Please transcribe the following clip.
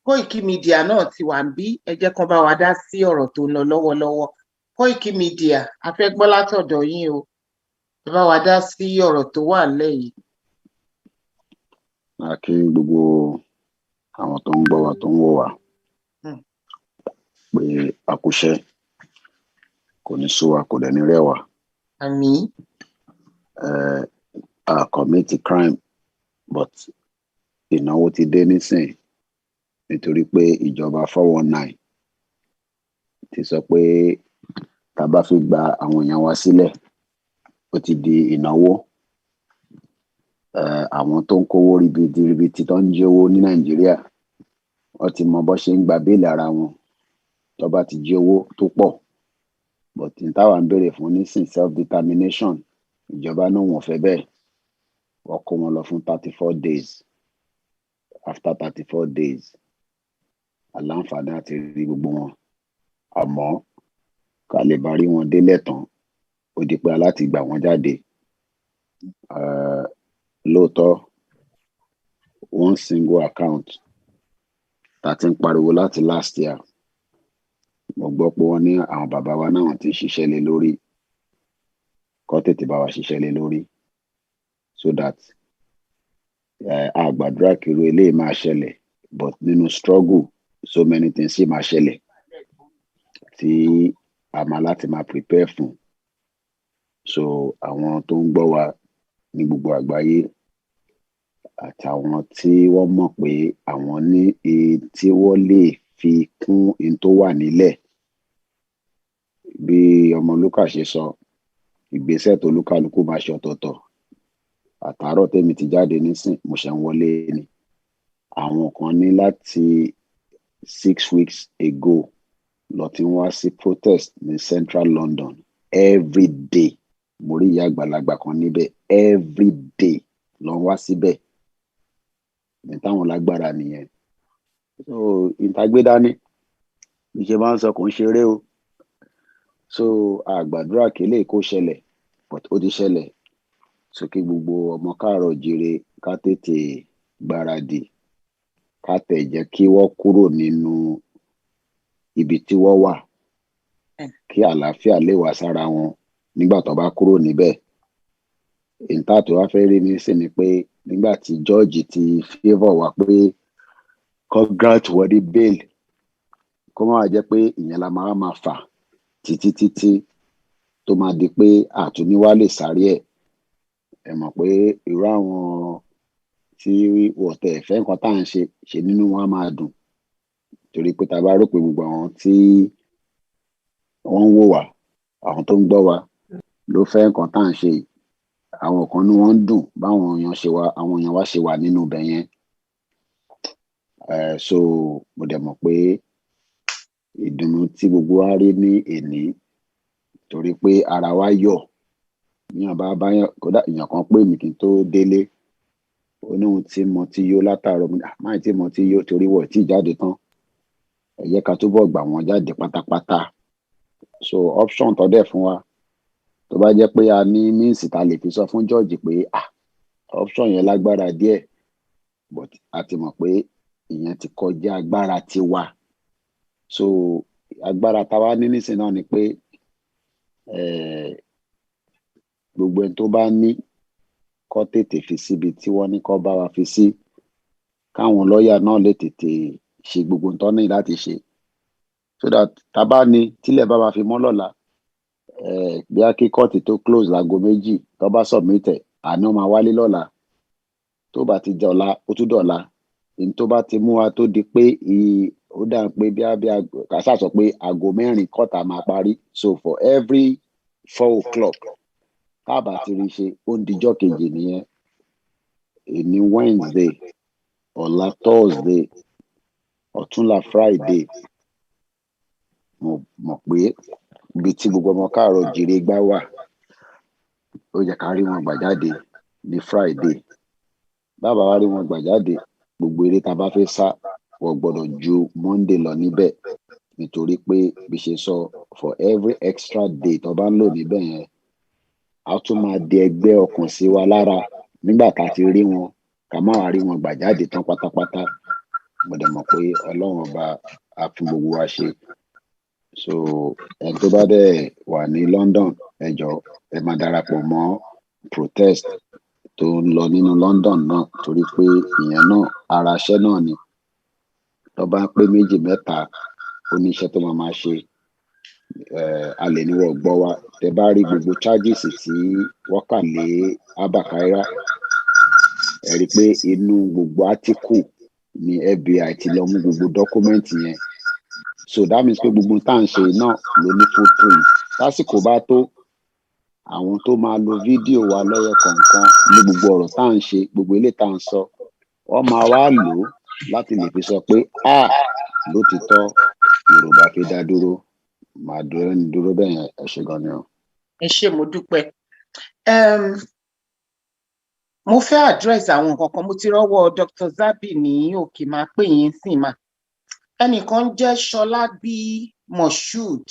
Koiki Media náà ti wà ń bí, ẹ jẹ́ kán bá wa dá sí ọ̀rọ̀ tó ń lọ lọ́wọ́lọ́wọ́. Koiki Media, a fẹ́ gbọ́ látọ̀dọ̀ yín o, ẹ bá wa dá sí ọ̀rọ̀ tó wà nílẹ̀ yìí. A kí gbogbo àwọn tó ń gbọ́ wa tó ń wò wá pé àkúṣẹ́ kò ní sú wa, kò dẹ̀ ní rẹ̀ wá. Àmín. A commit crime but ìnáwó ti dé nísìn nítorí pé ìjọba 419 ti sọ pé tá bá fi gba àwọn èèyàn wa sílẹ̀ ó ti di ìnáwó. Àwọn tó ń kówó ribiti tó ń jí owó ní Nàìjíríà wọ́n ti mọ bó ṣe ń gba béèlì ara wọn tó bá ti jí owó tó pọ̀, but n táwa ń béèrè fún nísìn self determination, ìjọba náà wọ́n fẹ́ bẹ́ẹ̀, wọ́n kó wọn lọ fún 34 days. After 34 days aláǹfààní àti rí gbogbo wọn, àmọ́ ká lè bá rí wọn délẹ̀ tán ó di pé aláti gbà wọ́n jáde. Lóòótọ́ one single account tá ti ń pariwo láti last year, mo gbọ́ pé wọ́n ní àwọn bàbá wa náà ti ṣiṣẹ́ lé lórí, kó tètè bá wa ṣiṣẹ́ lé lórí so that a gbàdúrà kí irú eléyìí máa ṣẹlẹ̀, but nínú struggle so many things sì máa ṣẹlẹ̀ tí a máa láti máa prepare fún. So àwọn tó ń gbọ́ wa ní gbogbo àgbáyé àtàwọn tí wọ́n mọ̀ pé àwọn ní tí wọ́n lè fi kún in tó wà nílẹ̀, bí ọmọ Lúkà ṣe sọ, ìgbésẹ̀ tó lúkálukú máa ṣe ọ̀tọ̀ọ̀tọ̀. Àtàárọ̀ tèmi ti jáde nísìn mo ṣe ń wọlé ni, àwọn kan ní láti 6 weeks ago lọ ti ń wá sí protest ní Central London every day. Mo rí ìyá àgbàlagbà kan níbẹ̀ every day lọ wá síbẹ̀, ní táwọn lágbára nìyẹn. So ìtagbédání bí ṣe máa ń sọ kò ń ṣeré o. So àgbàdúrà kí eléyìí kó ṣẹlẹ̀, but ó ti ṣẹlẹ̀. So kí gbogbo ọmọ káàárọ̀ jíire ká tètè gbáradì, ká tẹ̀ jẹ́ kí wọ́n kúrò nínú ibi tí wọ́n wà, kí àlàáfíà lè wá sára wọn nígbà tó bá kúrò níbẹ̀. Ìta tó wá fẹ́ rí ní sí ni pé nígbà tí George ti favour wa pé kó grant wọ́n ní bail, kó máa jẹ́ pé ìyẹn la máa fà títí tó máa di pé àtúníwá lè sáré ẹ̀. Ẹ mọ̀ pé irú àwọn tí wọ́n tẹ̀ fẹ́ nǹkan tá à ń ṣe nínú wọn á máa dùn, torí pé tá bá rò pé gbogbo àwọn tí wọ́n ń wò wá, àwọn tó ń gbọ́ wa ló fẹ́ nǹkan tá à ń ṣe, àwọn kan ní wọ́n ń dùn báwọn èèyàn wá ṣe wà nínú ibẹ̀ yẹn. So mo dẹ̀ mọ̀ pé ìdùnnú tí gbogbo wa rí ní èní, torí pé ara wa yọ̀. Níyàn bá báyàn, kódà èèyàn kan pè mí kí n tó délé, ó ní òun tí mo ti yó látàárọ̀, máì tí mo ti yó torí wọ́n tí jáde tán, ẹ jẹ́ ká túbọ̀ gbà wọ́n jáde pátápátá. So option tó dẹ̀ fún wa, tó bá jẹ́ pé a ní míǹsì tá lè fi sọ fún George pé option yẹn lágbára díẹ̀, but a ti mọ̀ pé ìyẹn ti kọjá agbára tiwa. So agbára táwa ní nísìn náà ni pé gbogbo ẹni tó bá ní kó tètè fi síbi tí wọ́n ní kó bá wa fi sí, káwọn lọ́ọ̀yà náà lè tètè ṣe gbogbo nǹkan ní láti ṣe, so that tá bá ní tílẹ̀ bá wa fi mọ́ lọ́la, bí a kí kóòtù tó close láago 2 tó bá submit ẹ̀, àná máa wálé lọ́la, tó bá ti dọ̀la ó tún dọ̀la, ní tó bá ti mú wa tó di pé ó dà pé bí kàṣà sọ pé aago 4 kọ́ta máa parí. So for every 4 o'clock káàbà ti rí ṣe ó ń dijọ́ kejì nìyẹn. Èní Wednesday, ọ̀la Thursday, ọ̀túnla Friday. Mo mọ̀ pé ibi tí gbogbo ọmọ káàárọ̀ jíire gbá wà, ó yẹ ká rí wọn gbà jáde ní Friday. Bàbá wa rí wọn gbà jáde, gbogbo eré tá bá fẹ́ sá wọ́n gbọ́dọ̀ ju Monday lọ níbẹ̀, nítorí pé bí ṣe sọ, for every extra day tó bá ń lò níbẹ̀ yẹn, a tún máa di ẹgbẹ́ ọkàn sí wa lára nígbà tá a ti rí wọn, ká má wá rí wọn gbà jáde tán pátápátá. mo dẹ̀ mọ̀ pé ọlọ́run ọba á fún gbogbo wa ṣe. So ẹni tó bá dẹ̀ wà ní London ẹ jọ̀ọ́ ẹ máa darapọ̀ mọ́ protest tó ń lọ nínú London náà, torí pé ìyẹn náà ara iṣẹ́ náà ni. Tó bá ń pé méjì mẹ́ta oníṣẹ́ tó máa ṣe, a lè ní wọ́n gbọ́ wa. Tẹ bá rí gbogbo charges tí wọ́n kà lé Abba Kyari, ẹ rí i pé inú gbogbo átíkù ni FBI ti lọ mú gbogbo dọ́kúmẹ́ǹtì yẹn. So that means pé gbogbo tá à ń ṣe náà ló ní footprint. Tásìkò bá tó, àwọn tó máa lo fídíò wa lọ́wọ́ kọ̀ọ̀kan ní gbogbo ọ̀rọ̀ tá à ń ṣe, gbogbo ilé tá à ń sọ, wọ́n máa wá lò ó láti lè fi sọ pé lótìítọ́ Yorùbá fi dá dúró. Màá dúró bẹ́ẹ̀ yẹn. Ẹ ṣé gan ni o. ẹ ṣé mo dúpẹ́. Mo fẹ́ address àwọn nǹkan kan. Mo ti rọ́wọ́ Dr. Zabby ní òkè, máa pè yín sí mà. Ẹnìkan jẹ́ Ṣọlá bí Moshood